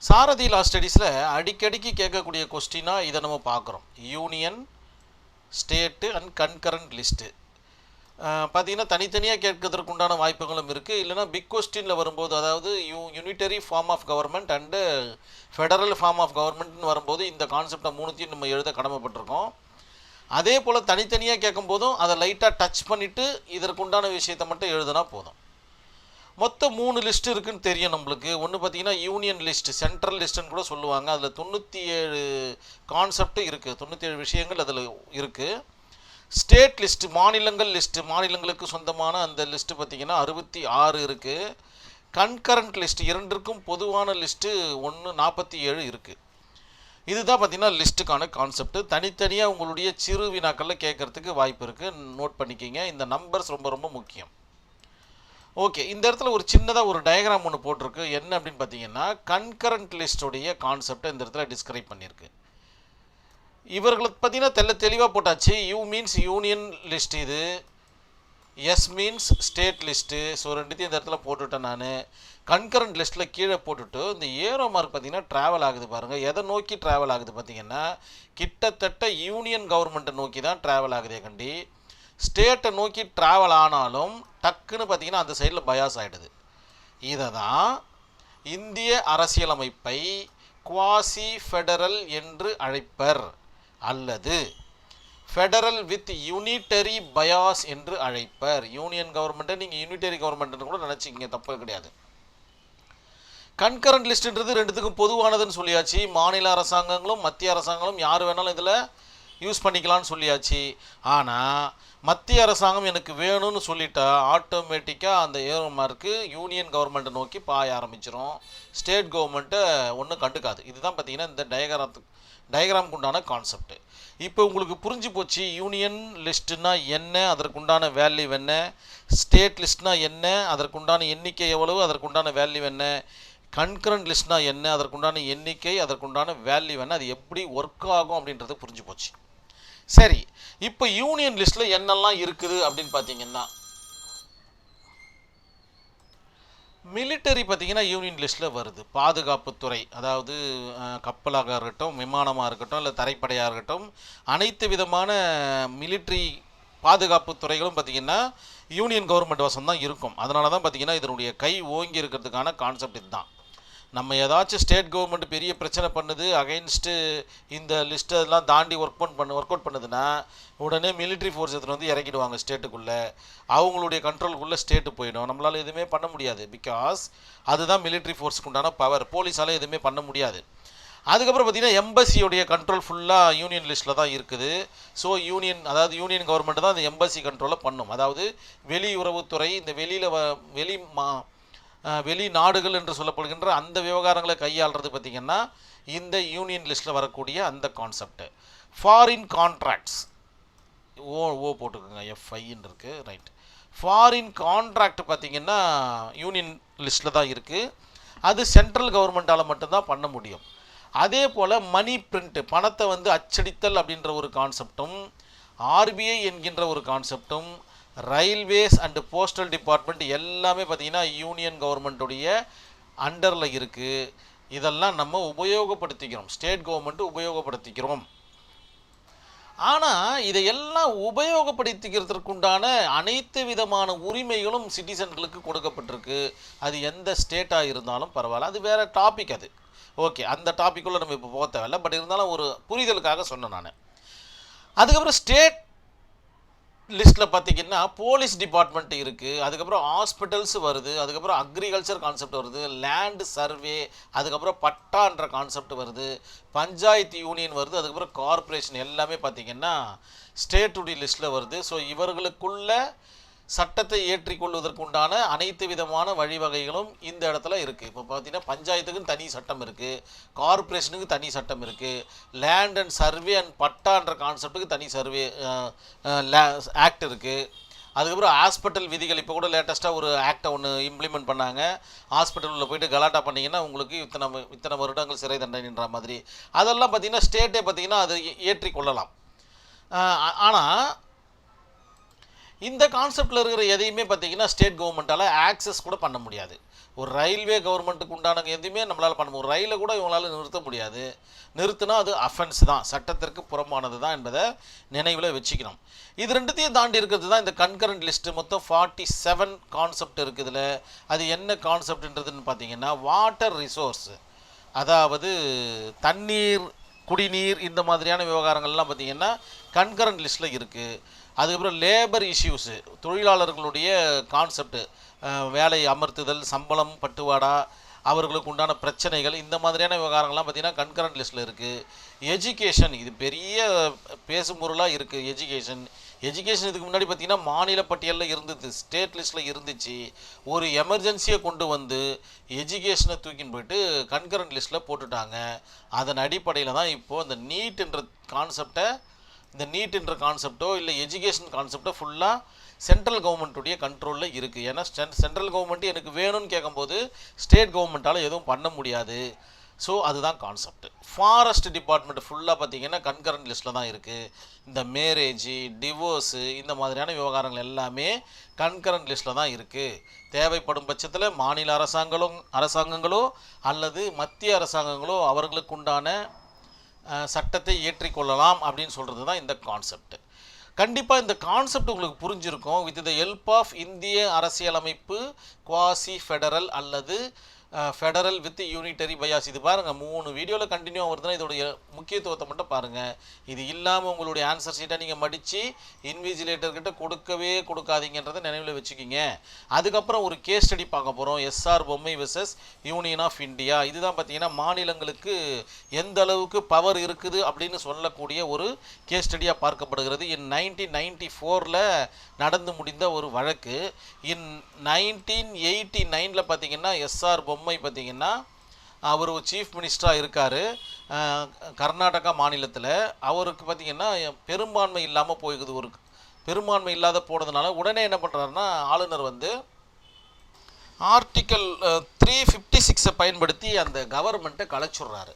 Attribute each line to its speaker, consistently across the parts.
Speaker 1: சாரதி லா ஸ்டடீஸில் அடிக்கடிக்கு கேட்கக்கூடிய கொஸ்டினாக இதை நம்ம பார்க்குறோம். Union, state and concurrent list பார்த்திங்கன்னா தனித்தனியாக கேட்கறதுக்கு உண்டான வாய்ப்புகளும் இருக்குது. இல்லைனா பிக் கொஸ்டினில் வரும்போது, அதாவது unitary form of government and federal form of கவர்மெண்ட்னு வரும்போது இந்த கான்செப்டை மூணுத்தையும் நம்ம எழுத கடமைப்பட்டிருக்கோம். அதே போல் தனித்தனியாக கேட்கும்போதும் அதை லைட்டாக டச் பண்ணிவிட்டு இதற்குண்டான விஷயத்தை மட்டும் எழுதுனா போதும். மொத்தம் 3 லிஸ்ட் இருக்குதுன்னு தெரியும் நம்மளுக்கு. ஒன்று பார்த்திங்கன்னா யூனியன் லிஸ்ட்டு, சென்ட்ரல் லிஸ்ட்டுன்னு கூட சொல்லுவாங்க. அதில் 97 கான்செப்ட் இருக்குது, 97 விஷயங்கள் அதில் இருக்குது. ஸ்டேட் லிஸ்ட்டு, மாநிலங்கள் லிஸ்ட்டு, மாநிலங்களுக்கு சொந்தமான அந்த லிஸ்ட்டு பார்த்திங்கன்னா 66 இருக்குது. கன்கரண்ட் லிஸ்ட்டு, இரண்டிற்கும் பொதுவான லிஸ்ட்டு 47 இருக்குது. இதுதான் பார்த்திங்கன்னா லிஸ்ட்டுக்கான கான்செப்ட். தனித்தனியாக உங்களுடைய சிறு வினாக்களில் கேட்குறதுக்கு வாய்ப்பு இருக்குது. நோட் பண்ணிக்கிங்க. இந்த நம்பர்ஸ் ரொம்ப ரொம்ப முக்கியம். ஓகே, இந்த இடத்துல ஒரு சின்னதாக ஒரு டயக்ராம் ஒன்று போட்டிருக்கு. என்ன அப்படின்னு பார்த்தீங்கன்னா, கன்கரண்ட் லிஸ்ட்டுடைய கான்செப்டை இந்த இடத்துல டிஸ்கிரைப் பண்ணியிருக்கு. இவர்களுக்கு பார்த்தீங்கன்னா தெளிவாக போட்டாச்சு. யூ மீன்ஸ் யூனியன் லிஸ்ட், இது S means state list. So ரெண்டுத்தையும் இந்த இடத்துல போட்டுவிட்டேன் நான். கன்கரண்ட் லிஸ்ட்டில் கீழே போட்டுவிட்டு இந்த ஏரோ மார்க் பார்த்திங்கன்னா ட்ராவல் ஆகுது பாருங்கள். எதை நோக்கி ட்ராவல் ஆகுது பார்த்திங்கன்னா, கிட்டத்தட்ட யூனியன் கவர்மெண்ட்டை நோக்கி தான் ட்ராவல் ஆகுதே கண்டி. ஸ்டேட்டை நோக்கி ட்ராவல் ஆனாலும் டக்குன்னு பார்த்திங்கன்னா அந்த சைடில் பயாஸ் ஆகிடுது. இதை தான் இந்திய அரசியலமைப்பை குவாசி ஃபெடரல் என்று அழைப்பர், அல்லது ஃபெடரல் வித் யூனிட்டரி பயாஸ் என்று அழைப்பர். யூனியன் கவர்மெண்ட்டை நீங்கள் யூனிட்டரி கவர்மெண்ட்னு கூட நினச்சிக்கிங்க, தப்பு கிடையாது. கன்கரண்ட் லிஸ்ட்டுன்றது ரெண்டுத்துக்கும் பொதுவானதுன்னு சொல்லியாச்சு. மாநில அரசாங்கங்களும் மத்திய அரசாங்கங்களும் யார் வேணாலும் இதில் யூஸ் பண்ணிக்கலான்னு சொல்லியாச்சு. ஆனால் மத்திய அரசாங்கம் எனக்கு வேணும்னு சொல்லிட்டா ஆட்டோமேட்டிக்காக அந்த ஏரோ மார்க்கு யூனியன் கவர்மெண்ட்டை நோக்கி பாய ஆரம்பிச்சிடும். ஸ்டேட் கவர்மெண்ட்டை ஒன்றும் கண்டுக்காது. இதுதான் பார்த்திங்கன்னா இந்த டயக்ராமுக்கு உண்டான கான்செப்ட். இப்போ உங்களுக்கு புரிஞ்சு போச்சு யூனியன் லிஸ்ட்டுனா என்ன, அதற்குண்டான வேல்யூ என்ன, ஸ்டேட் லிஸ்ட்னா என்ன, அதற்குண்டான எண்ணிக்கை எவ்வளவு, அதற்குண்டான வேல்யூ என்ன, கன்கரண்ட் லிஸ்ட்னா என்ன, அதற்குண்டான எண்ணிக்கை, அதற்குண்டான வேல்யூ என்ன, அது எப்படி ஒர்க் ஆகும் அப்படின்றது புரிஞ்சு போச்சு. சரி, இப்போ யூனியன் லிஸ்ட்டில் என்னெல்லாம் இருக்குது அப்படின்னு பார்த்தீங்கன்னா, மிலிட்டரி பார்த்திங்கன்னா யூனியன் லிஸ்ட்டில் வருது. பாதுகாப்புத்துறை, அதாவது கப்பலாக இருக்கட்டும், விமானமாக இருக்கட்டும், இல்லை தரைப்படையாக இருக்கட்டும், அனைத்து விதமான மிலிட்ரி பாதுகாப்பு துறைகளும் பார்த்திங்கன்னா யூனியன் கவர்மெண்ட் வசம் தான் இருக்கும். அதனால தான் பார்த்திங்கன்னா இதனுடைய கை ஓங்கி இருக்கிறதுக்கான கான்செப்ட் இதுதான். நம்ம ஏதாச்சும் ஸ்டேட் கவர்மெண்ட் பெரிய பிரச்சனை பண்ணுது, அகைன்ஸ்ட்டு இந்த லிஸ்ட்டெல்லாம் தாண்டி ஒர்க் அவுட் பண்ணுதுன்னா உடனே மிலிட்ரி ஃபோர்ஸ் எடுத்துகிட்டு வந்து இறக்கிடுவாங்க ஸ்டேட்டுக்குள்ளே. அவங்களுடைய கண்ட்ரோலுக்குள்ளே ஸ்டேட்டு போயிடும். நம்மளால் எதுவுமே பண்ண முடியாது. பிகாஸ் அதுதான் மிலிட்ரி ஃபோர்ஸுக்கு உண்டான பவர். போலீஸால் எதுவுமே பண்ண முடியாது. அதுக்கப்புறம் பார்த்திங்கன்னா எம்பசியோடைய கண்ட்ரோல் ஃபுல்லாக யூனியன் லிஸ்ட்டில் தான் இருக்குது. ஸோ யூனியன் கவர்மெண்ட் தான் அந்த எம்பசி கண்ட்ரோலை பண்ணும். அதாவது வெளியுறவுத்துறை, இந்த வெளிநாடுகள் என்று சொல்லப்படுகின்ற அந்த விவகாரங்களை கையாளுறது பார்த்திங்கன்னா இந்த யூனியன் லிஸ்ட்டில் வரக்கூடிய அந்த கான்செப்ட். ஃபாரின் கான்ட்ராக்ட்ஸ், ஓ போட்டுக்கோங்க, எஃப்ஐன்னு இருக்குது, ரைட். ஃபாரின் கான்ட்ராக்ட் பார்த்திங்கன்னா யூனியன் லிஸ்ட்டில் தான் இருக்குது. அது சென்ட்ரல் கவர்மெண்ட்டால் மட்டும்தான் பண்ண முடியும். அதே போல் மணி பிரிண்ட், பணத்தை வந்து அச்சடித்தல் அப்படின்ற ஒரு கான்செப்டும், ஆர்பிஐ என்கின்ற ஒரு கான்செப்டும், ரயில்வேஸ் அண்டு போஸ்டல் டிபார்ட்மெண்ட் எல்லாமே பார்த்திங்கன்னா யூனியன் கவர்மெண்ட்டுடைய அண்டரில் இருக்குது. இதெல்லாம் நம்ம உபயோகப்படுத்திக்கிறோம், ஸ்டேட் கவர்மெண்ட்டு உபயோகப்படுத்திக்கிறோம். ஆனால் இதையெல்லாம் உபயோகப்படுத்திக்கிறதுக்குண்டான அனைத்து விதமான உரிமைகளும் சிட்டிசன்களுக்கு கொடுக்கப்பட்டிருக்கு. அது எந்த ஸ்டேட்டாக இருந்தாலும் பரவாயில்ல, அது வேறு டாபிக். அது ஓகே, அந்த டாப்பிக்குள்ளே நம்ம இப்போ போக தேவையில்லை. பட் இருந்தாலும் ஒரு புரிதலுக்காக சொன்னேன் நான். அதுக்கப்புறம் ஸ்டேட் லிஸ்ட்டில் பார்த்திங்கன்னா போலீஸ் டிபார்ட்மெண்ட் இருக்குது, அதுக்கப்புறம் ஹாஸ்பிட்டல்ஸ் வருது, அதுக்கப்புறம் அக்ரிகல்ச்சர் கான்செப்ட் வருது, லேண்டு சர்வே, அதுக்கப்புறம் பட்டான்ற கான்செப்ட் வருது, பஞ்சாயத்து யூனியன் வருது, அதுக்கப்புறம் கார்ப்பரேஷன் எல்லாமே பார்த்திங்கன்னா ஸ்டேட்டுடைய லிஸ்ட்டில் வருது. ஸோ இவர்களுக்குள்ள சட்டத்தை ஏற்றிக்கொள்வதற்குண்டான அனைத்து விதமான வழிவகைகளும் இந்த இடத்துல இருக்குது. இப்போ பார்த்திங்கன்னா பஞ்சாயத்துக்குன்னு தனி சட்டம் இருக்குது, கார்ப்பரேஷனுக்கு தனி சட்டம் இருக்குது, லேண்ட் அண்ட் சர்வே அண்ட் பட்டான்ற கான்செப்ட்டுக்கு தனி சர்வே ஆக்ட் இருக்குது. அதுக்கப்புறம் ஹாஸ்பிட்டல் விதிகள், இப்போ கூட லேட்டஸ்ட்டாக ஒரு ஆக்டை ஒன்று இம்ப்ளிமெண்ட் பண்ணாங்க. ஹாஸ்பிட்டலில் போய்ட்டு கலாட்டா பண்ணிங்கன்னா உங்களுக்கு இத்தனை வருடங்கள் சிறை தண்டனைன்ற மாதிரி. அதெல்லாம் பார்த்திங்கன்னா ஸ்டேட்டே பார்த்திங்கன்னா அதை ஏற்றிக்கொள்ளலாம். ஆனால் இந்த கான்செப்டில் இருக்கிற எதையுமே பார்த்தீங்கன்னா ஸ்டேட் கவர்மெண்ட்டால் ஆக்சஸ் கூட பண்ண முடியாது. ஒரு ரயில்வே கவர்மெண்ட்டுக்கு உண்டான எதுவுமே நம்மளால் பண்ண முடியும். ஒரு ரயிலை கூட இவங்களால் நிறுத்த முடியாது. நிறுத்தினா அது அஃபென்ஸ் தான், சட்டத்திற்கு புறம்பானது தான் என்பதை நினைவில் வச்சுக்கணும். இது ரெண்டுத்தையும் தாண்டி இருக்கிறது தான் இந்த கன்கரண்ட் லிஸ்ட்டு. மொத்தம் 47 கான்செப்ட் இருக்குதுல. அது என்ன கான்செப்ட்ன்றதுன்னு பார்த்தீங்கன்னா வாட்டர் ரிசோர்ஸு, அதாவது தண்ணீர், குடிநீர், இந்த மாதிரியான விவகாரங்கள்லாம் பார்த்திங்கன்னா கன்கரண்ட் லிஸ்ட்டில் இருக்குது. அதுக்கப்புறம் லேபர் இஷ்யூஸு, தொழிலாளர்களுடைய கான்செப்டு, வேலை அமர்த்துதல், சம்பளம் பட்டுவாடா, அவர்களுக்கு உண்டான பிரச்சனைகள், இந்த மாதிரியான விவகாரங்கள்லாம் பார்த்திங்கன்னா கன்கரண்ட் லிஸ்ட்டில் இருக்குது. எஜுகேஷன், இது பெரிய பேசும் பொருளாக இருக்குது. எஜுகேஷன் இதுக்கு முன்னாடி பார்த்திங்கன்னா மாநில பட்டியலில் இருந்தது, ஸ்டேட் லிஸ்ட்டில் இருந்துச்சு. ஒரு எமர்ஜென்சியை கொண்டு வந்து எஜுகேஷனை தூக்கின்னு போயிட்டு கன்கரண்ட் லிஸ்ட்டில் போட்டுட்டாங்க. அதன் அடிப்படையில் தான் இப்போது இந்த நீட்ன்ற கான்செப்டோ இல்லை எஜுகேஷன் கான்செப்டோ ஃபுல்லாக சென்ட்ரல் கவர்மெண்ட்டுடைய கண்ட்ரோலில் இருக்குது. ஏன்னா சென்ட்ரல் கவர்மெண்ட்டு எனக்கு வேணும்னு கேட்கும்போது ஸ்டேட் கவர்மெண்ட்டால் எதுவும் பண்ண முடியாது. ஸோ அதுதான் கான்செப்ட். ஃபாரஸ்ட் டிபார்ட்மெண்ட் ஃபுல்லாக பார்த்திங்கன்னா கன்கரண்ட் லிஸ்ட்டில் தான் இருக்குது. இந்த மேரேஜு, டிவோர்ஸு, இந்த மாதிரியான விவகாரங்கள் எல்லாமே கன்கரண்ட் லிஸ்ட்டில் தான் இருக்குது. தேவைப்படும் பட்சத்தில் மாநில அரசாங்கங்களோ அல்லது மத்திய அரசாங்கங்களோ அவர்களுக்கு உண்டான சட்டத்தை ஏற்றிக்கொள்ளலாம் அப்படின்னு சொல்கிறது தான் இந்த கான்செப்ட். கண்டிப்பாக இந்த கான்செப்ட் உங்களுக்கு புரிஞ்சிருக்கும். வித் த ஹெல்ப் ஆஃப் இந்திய அரசியலமைப்பு, குவாசி ஃபெடரல் அல்லது ஃபெடரல் வித் யூனிட்டரி பயாஸ். இது பாருங்கள், 3 வீடியோவில் கண்டினியூவாக வருதுன்னா இதோடைய முக்கியத்துவத்தை மட்டும் பாருங்கள். இது இல்லாமல் உங்களுடைய ஆன்சர் ஷீட்டை நீங்கள் மடித்து இன்விஜிலேட்டர்கிட்ட கொடுக்கவே கொடுக்காதீங்கன்றதை நினைவில் வச்சுக்கிங்க. அதுக்கப்புறம் ஒரு கேஸ் ஸ்டடி பார்க்க போகிறோம், எஸ்ஆர் பொம்மை வெர்சஸ் யூனியன் ஆஃப் இந்தியா. இதுதான் பார்த்தீங்கன்னா மாநிலங்களுக்கு எந்த அளவுக்கு பவர் இருக்குது அப்படின்னு சொல்லக்கூடிய ஒரு கேஸ் ஸ்டடியாக பார்க்கப்படுகிறது. இன் 1994 நடந்து முடிந்த ஒரு வழக்கு. இன் 1989 பார்த்தீங்கன்னா எஸ்ஆர் பொம்மை பார்த்தீங்கன்னா அவர் ஒரு சீஃப் மினிஸ்டராக இருக்கார் கர்நாடகா மாநிலத்தில். அவருக்கு பார்த்திங்கன்னா பெரும்பான்மை இல்லாமல் போய்க்குது. ஒரு பெரும்பான்மை இல்லாத போனதுனால உடனே என்ன பண்ணுறாருன்னா ஆளுநர் வந்து ஆர்டிக்கல் 356 பயன்படுத்தி அந்த கவர்மெண்ட்டை கலைச்சுடுறாரு.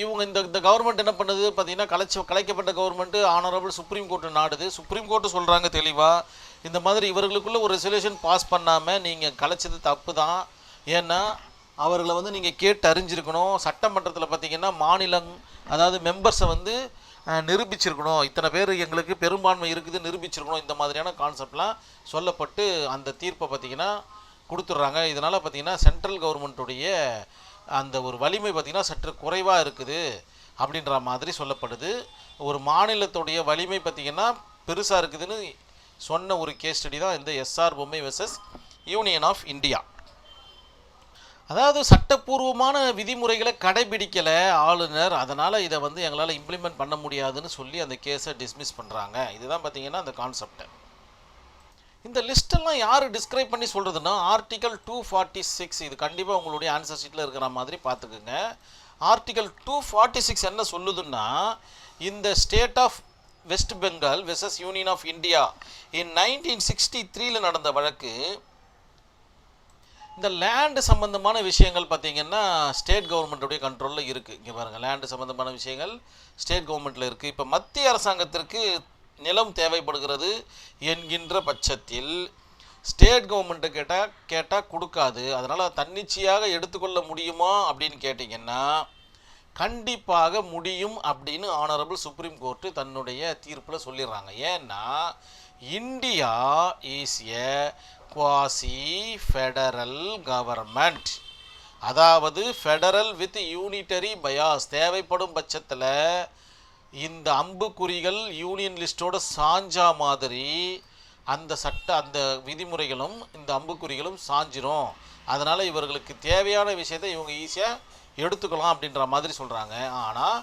Speaker 1: இவங்க இந்த கவர்மெண்ட் என்ன பண்ணுது பார்த்தீங்கன்னா கலைக்கப்பட்ட கவர்மெண்ட்டு ஆனரபிள் சுப்ரீம் கோர்ட்டு நாடுது. சுப்ரீம் கோர்ட்டு சொல்கிறாங்க தெளிவாக, இந்த மாதிரி இவர்களுக்குள்ள ஒரு ரெசல்யூஷன் பாஸ் பண்ணாமல் நீங்கள் கலைச்சது தப்பு தான். ஏன்னா அவர்களை வந்து நீங்கள் கேட்டு அறிஞ்சிருக்கணும். சட்டமன்றத்தில் பார்த்திங்கன்னா மாநிலம், அதாவது மெம்பர்ஸை வந்து நிரூபிச்சிருக்கணும், இத்தனை பேர் எங்களுக்கு பெரும்பான்மை இருக்குது நிரூபிச்சிருக்கணும். இந்த மாதிரியான கான்செப்ட்லாம் சொல்லப்பட்டு அந்த தீர்ப்பை பார்த்திங்கன்னா கொடுத்துட்றாங்க. இதனால் பார்த்திங்கன்னா சென்ட்ரல் கவர்மெண்ட்டுடைய அந்த ஒரு வலிமை பார்த்திங்கன்னா சற்று குறைவாக இருக்குது அப்படின்ற மாதிரி சொல்லப்படுது. ஒரு மாநிலத்துடைய வலிமை பார்த்திங்கன்னா பெருசாக இருக்குதுன்னு சொன்ன ஒரு கேஸ் ஸ்டடி தான் இந்த எஸ்ஆர் பொம்மை வெர்சஸ் யூனியன் ஆஃப் இந்தியா. அதாவது சட்டப்பூர்வமான விதிமுறைகளை கடைபிடிக்கலை ஆளுநர், அதனால் இதை வந்து எங்களால் இம்ப்ளிமெண்ட் பண்ண முடியாதுன்னு சொல்லி அந்த கேஸை டிஸ்மிஸ் பண்ணுறாங்க. இதுதான் பார்த்திங்கன்னா அந்த கான்செப்ட். இந்த லிஸ்ட்டெல்லாம் யார் டிஸ்கிரைப் பண்ணி சொல்கிறதுன்னா ஆர்டிக்கல் 246. இது கண்டிப்பாக உங்களுடைய ஆன்சர் ஷீட்டில் இருக்கிற மாதிரி பார்த்துக்குங்க. ஆர்டிக்கல் 246 என்ன சொல்லுதுன்னா, இந்த state of West Bengal versus Union of India in 1963 நடந்த வழக்கு. இந்த லேண்டு சம்பந்தமான விஷயங்கள் பார்த்திங்கன்னா ஸ்டேட் கவர்மெண்ட்டுடைய கண்ட்ரோலில் இருக்குது. இங்கே பாருங்கள், லேண்டு சம்பந்தமான விஷயங்கள் ஸ்டேட் கவர்மெண்ட்டில் இருக்குது. இப்போ மத்திய அரசாங்கத்திற்கு நிலம் தேவைப்படுகிறது என்கின்ற பட்சத்தில் ஸ்டேட் கவர்மெண்ட்டை கேட்டால் கொடுக்காது. அதனால் தன்னிச்சையாக எடுத்துக்கொள்ள முடியுமா அப்படின்னு கேட்டிங்கன்னா கண்டிப்பாக முடியும் அப்படின்னு ஆனரபிள் சுப்ரீம் கோர்ட்டு தன்னுடைய தீர்ப்பில் சொல்லிடுறாங்க. ஏன்னா India is a quasi federal government, அதாவது ஃபெடரல் வித் யூனிட்டரி பயாஸ். தேவைப்படும் பட்சத்தில் இந்த அம்புக்குறிகள் யூனியன் லிஸ்ட்டோட சாஞ்சா மாதிரி அந்த விதிமுறைகளும் இந்த அம்புக்குறிகளும் சாஞ்சிரும். அதனால் இவர்களுக்கு தேவையான விஷயத்தை இவங்க ஈஸியாக எடுத்துக்கலாம் அப்படின்ற மாதிரி சொல்கிறாங்க. ஆனால்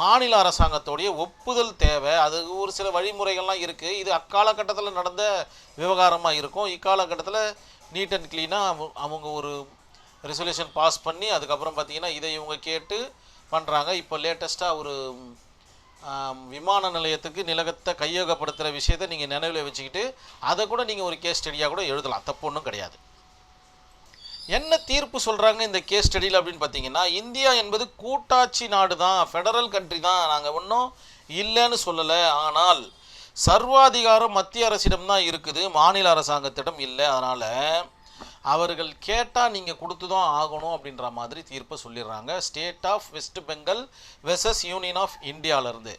Speaker 1: மாநில அரசாங்கத்தோடைய ஒப்புதல் தேவை. அது ஒரு சில வழிமுறைகள்லாம் இருக்குது. இது அக்காலகட்டத்தில் நடந்த விவகாரமாக இருக்கும். இக்காலகட்டத்தில் நீட் அண்ட் க்ளீனாக அவங்க ஒரு ரெசல்யூஷன் பாஸ் பண்ணி அதுக்கப்புறம் பார்த்திங்கன்னா இதை இவங்க கேட்டு பண்ணுறாங்க. இப்போ லேட்டஸ்ட்டாக ஒரு விமான நிலையத்துக்கு நிலத்தை கையகப்படுத்துகிற விஷயத்தை நீங்கள் நினைவில் வச்சுக்கிட்டு அதை கூட நீங்கள் ஒரு கேஸ் ஸ்டடியாக கூட எழுதலாம், தப்பு ஒன்றும் கிடையாது. என்ன தீர்ப்பு சொல்கிறாங்க இந்த கேஸ் ஸ்டடியில் அப்படின்னு பார்த்தீங்கன்னா, இந்தியா என்பது கூட்டாட்சி நாடு தான், ஃபெடரல் கண்ட்ரி தான், நாங்கள் ஒன்றும் இல்லைன்னு சொல்லலை. ஆனால் சர்வாதிகாரம் மத்திய அரசிடம் தான் இருக்குது, மாநில அரசாங்கத்திடம் இல்லை. அதனால் அவர்கள் கேட்டால் நீங்கள் கொடுத்து தான் ஆகணும் அப்படின்ற மாதிரி தீர்ப்பை சொல்லிடுறாங்க. State of West Bengal versus Union of இந்தியாவிலேருந்து.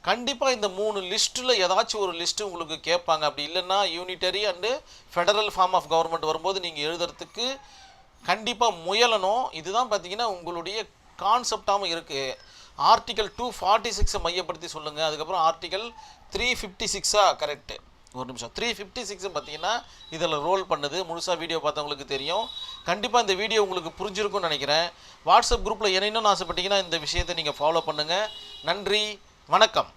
Speaker 1: கண்டிப்பாக இந்த 3 லிஸ்ட்டில் ஏதாச்சும் ஒரு லிஸ்ட்டு உங்களுக்கு கேட்பாங்க. அப்படி இல்லைன்னா unitary and federal form of government வரும்போது நீங்கள் எழுதுறதுக்கு கண்டிப்பாக முயலணும். இதுதான் பார்த்தீங்கன்னா உங்களுடைய கான்செப்டாகவும் இருக்குது. ஆர்டிகல் 246 மையப்படுத்தி சொல்லுங்கள். அதுக்கப்புறம் ஆர்டிகல் 356 கரெக்டு. ஒரு நிமிஷம், 356 பார்த்தீங்கன்னா இதில் ரோல் பண்ணுது. முழுசாக வீடியோ பார்த்தவங்களுக்கு தெரியும். கண்டிப்பாக இந்த வீடியோ உங்களுக்கு புரிஞ்சிருக்கும்னு நினைக்கிறேன். வாட்ஸ்அப் குரூப்பில் இணையணும்னு ஆசைப்பட்டீங்கன்னா இந்த விஷயத்தை நீங்கள் ஃபாலோ பண்ணுங்கள். நன்றி, வணக்கம்.